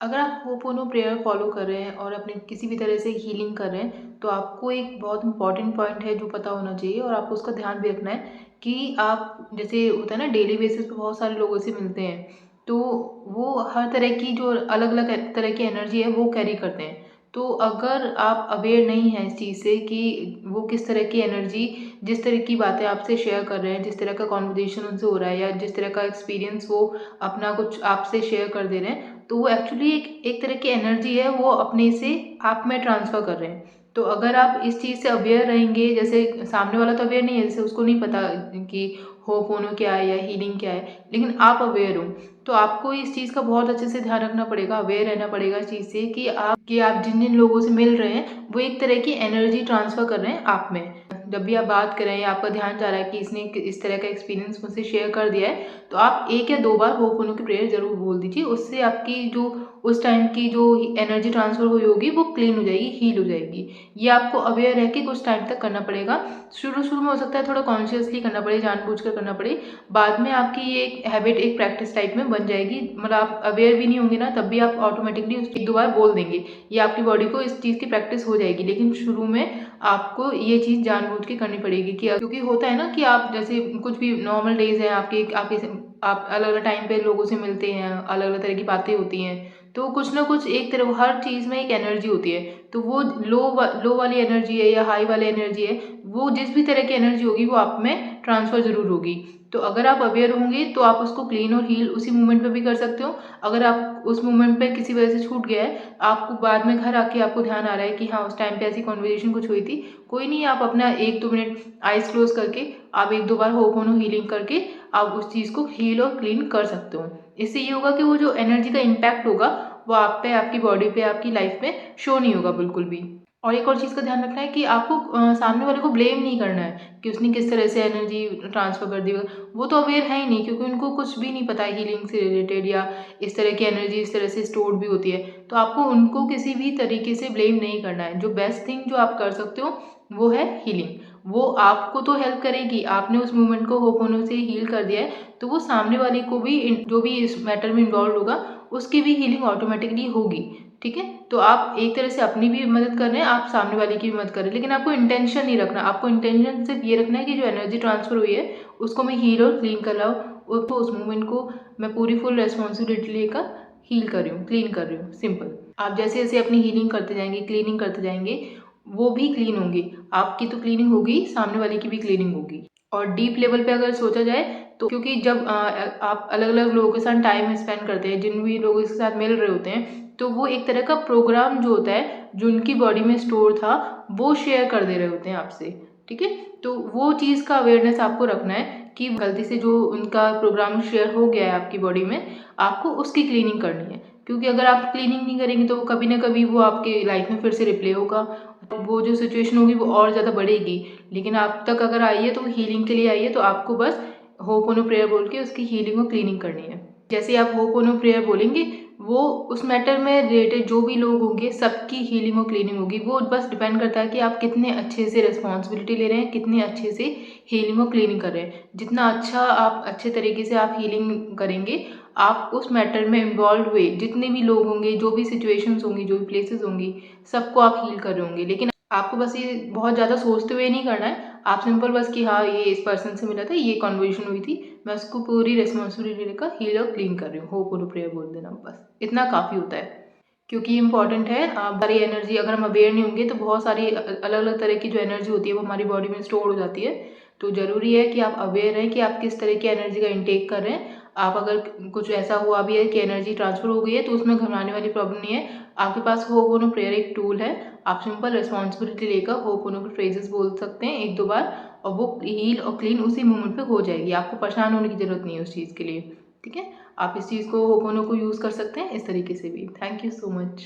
अगर आप होपोनो prayer follow कर रहे हैं और अपने किसी भी तरह से हीलिंग कर रहे हैं, तो आपको एक बहुत इंपॉर्टेंट पॉइंट है जो पता होना चाहिए और आपको उसका ध्यान भी रखना है कि आप जैसे होता है ना डेली बेसिस पे बहुत सारे लोगों से मिलते हैं, तो वो हर तरह की जो अलग अलग तरह की एनर्जी है वो कैरी करते हैं। तो अगर आप अवेयर नहीं हैं इस चीज़ से कि वो किस तरह की एनर्जी, जिस तरह की बातें आपसे शेयर कर रहे हैं, जिस तरह का कॉन्वर्जेशन उनसे हो रहा है या जिस तरह का एक्सपीरियंस वो अपना कुछ आपसे शेयर कर दे रहे हैं, तो वो एक्चुअली एक एक तरह की एनर्जी है, वो अपने से आप में ट्रांसफ़र कर रहे हैं। तो अगर आप इस चीज़ से अवेयर रहेंगे, जैसे सामने वाला तो अवेयर नहीं है, जैसे उसको नहीं पता कि होपोनो क्या है या हीलिंग क्या है, लेकिन आप अवेयर हो, तो आपको इस चीज़ का बहुत अच्छे से ध्यान रखना पड़ेगा, अवेयर रहना पड़ेगा इस चीज़ से कि आप जिन-जिन लोगों से मिल रहे हैं, वो एक तरह की एनर्जी ट्रांसफ़र कर रहे हैं आप में। जब भी आप बात कर रहे हैं या आपका ध्यान जा रहा है कि इसने इस तरह का एक्सपीरियंस मुझसे शेयर कर दिया है, तो आप 1 या 2 बार होपोनो की प्रेयर ज़रूर बोल दीजिए। उससे आपकी जो उस टाइम की जो एनर्जी ट्रांसफ़र हुई होगी वो क्लीन हो जाएगी, हील हो जाएगी। ये आपको अवेयर रह के कुछ टाइम तक करना पड़ेगा। शुरू-शुरू में हो सकता है थोड़ा कॉन्शियसली करना पड़े, जानबूझकर करना पड़े। बाद में आपकी ये एक हैबिट, एक प्रैक्टिस टाइप में बन जाएगी। मतलब आप अवेयर भी नहीं होंगे ना, तब भी आप ऑटोमेटिकली उस 1-2 बार बोल देंगे। ये आपकी बॉडी को इस चीज़ की प्रैक्टिस हो जाएगी। लेकिन शुरू में आपको ये चीज़ जानबूझ के करनी पड़ेगी कि क्योंकि होता है ना कि आप जैसे कुछ भी नॉर्मल डेज़ हैं आपके आपके आप अलग-अलग टाइम पे लोगों से मिलते हैं, अलग-अलग तरह की बातें होती हैं, तो कुछ ना कुछ एक तरफ हर चीज़ में एक एनर्जी होती है। तो वो लो वाली एनर्जी है या हाई वाली एनर्जी है, वो जिस भी तरह की एनर्जी होगी वो आप में ट्रांसफ़र ज़रूर होगी। तो अगर आप अवेयर होंगे तो आप उसको क्लीन और हील उसी मोमेंट पे भी कर सकते हो। अगर आप उस मोमेंट पे किसी वजह से छूट गया है, आपको बाद में घर आके आपको ध्यान आ रहा है कि हाँ, उस टाइम पे ऐसी कन्वर्सेशन कुछ हुई थी, कोई नहीं, आप अपना 1-2 मिनट आइज़ क्लोज़ करके आप 1-2 बार होपोनो हीलिंग करके आप उस चीज़ को हील और क्लीन कर सकते हो। इससे ये होगा कि वो जो एनर्जी का इम्पैक्ट होगा, वो आप पे, आपकी बॉडी पे, आपकी लाइफ में शो नहीं होगा बिल्कुल भी। और एक और चीज़ का ध्यान रखना है कि आपको सामने वाले को ब्लेम नहीं करना है कि उसने किस तरह से एनर्जी ट्रांसफ़र कर दी। वो तो अवेयर है ही नहीं, क्योंकि उनको कुछ भी नहीं पता है हीलिंग से रिलेटेड या इस तरह की एनर्जी इस तरह से स्टोर्ड भी होती है। तो आपको उनको किसी भी तरीके से ब्लेम नहीं करना है। जो बेस्ट थिंग जो आप कर सकते हो, वो है हीलिंग। वो आपको तो हेल्प करेगी, आपने उस मोमेंट को होपोनो से हील कर दिया है, तो वो सामने वाले को भी जो भी इस मैटर में इन्वॉल्व होगा, उसकी भी हीलिंग ऑटोमेटिकली होगी। ठीक है? तो आप एक तरह से अपनी भी मदद कर रहे हैं, आप सामने वाले की भी मदद कर रहे हैं, लेकिन आपको इंटेंशन नहीं रखना। आपको इंटेंशन सिर्फ ये रखना है कि जो एनर्जी ट्रांसफ़र हुई है, उसको मैं हील और क्लीन कर रहा हूँ। तो उस मोमेंट को मैं पूरी फुल रिस्पॉन्सिबिलिटी लेकर हील कर रही हूँ, क्लीन कर रही हूँ, सिंपल। आप जैसे-जैसे अपनी हीलिंग करते जाएँगे, क्लीनिंग करते जाएँगे, वो भी क्लीन होंगे। आपकी तो क्लीनिंग होगी, सामने वाले की भी क्लीनिंग होगी। और डीप लेवल पे अगर सोचा जाए, तो क्योंकि जब आप अलग-अलग लोगों के साथ टाइम स्पेंड करते हैं, जिन भी लोगों के साथ मिल रहे होते हैं, तो वो एक तरह का प्रोग्राम जो होता है, जो उनकी बॉडी में स्टोर था, वो शेयर कर दे रहे होते हैं आपसे, ठीक है? तो वो चीज़ का अवेयरनेस आपको रखना है कि गलती से जो उनका प्रोग्राम शेयर हो गया है आपकी बॉडी में, आपको उसकी क्लीनिंग करनी है। क्योंकि अगर आप क्लीनिंग नहीं करेंगे, तो कभी न कभी वो आपके लाइफ में फिर से रिप्ले होगा। तो वो जो सिचुएशन होगी, वो और ज़्यादा बढ़ेगी। लेकिन आप तक अगर आई है, तो हीलिंग के लिए आई है, तो आपको बस होपोनो प्रेयर बोल के उसकी हीलिंग और क्लीनिंग करनी है। जैसे ही आप होपोनो प्रेयर बोलेंगे, वो उस मैटर में रिलेटेड जो भी लोग होंगे, सबकी हीलिंग और क्लीनिंग होगी। वो बस डिपेंड करता है कि आप कितने अच्छे से रिस्पॉन्सिबिलिटी ले रहे हैं, कितने अच्छे से हीलिंग और क्लीनिंग कर रहे हैं। जितना अच्छा आप अच्छे तरीके से आप हीलिंग करेंगे, आप उस मैटर में इन्वॉल्व हुए जितने भी लोग होंगे, जो भी सिचुएशंस होंगी, जो भी प्लेसेस होंगी, सबको आप हील कर रहे होंगे। लेकिन आपको बस ये बहुत ज़्यादा सोचते हुए नहीं करना है। आप सिंपल बस कि हाँ, ये इस पर्सन से मिला था, ये कन्वर्सेशन हुई थी, मैं उसको पूरी रिस्पॉन्सिबिलिटी लेकर हील और क्लीन कर रही हूँ। होपोनो प्रेयर बोल देना बस, इतना काफ़ी होता है। क्योंकि इम्पॉर्टेंट है, आप सारी एनर्जी, अगर हम अवेयर नहीं होंगे, तो बहुत सारी अलग-अलग तरह की जो एनर्जी होती है, वो हमारी बॉडी में स्टोर हो जाती है। तो ज़रूरी है कि आप अवेयर रहें कि आप किस तरह की एनर्जी का इंटेक कर रहे हैं। आप अगर कुछ ऐसा हुआ भी है कि एनर्जी ट्रांसफ़र हो गई है, तो उसमें घबराने वाली प्रॉब्लम नहीं है। आपके पास होपोनो प्रेयर एक टूल है। आप सिंपल रिस्पॉन्सिबिलिटी लेकर होपोनो के फ्रेजेस बोल सकते हैं 1-2 बार, और वो हील और क्लीन उसी मोमेंट पे हो जाएगी। आपको परेशान होने की ज़रूरत नहीं है उस चीज़ के लिए। ठीक है? आप इस चीज़ को, होपोनो को यूज़ कर सकते हैं इस तरीके से भी। Thank you so much.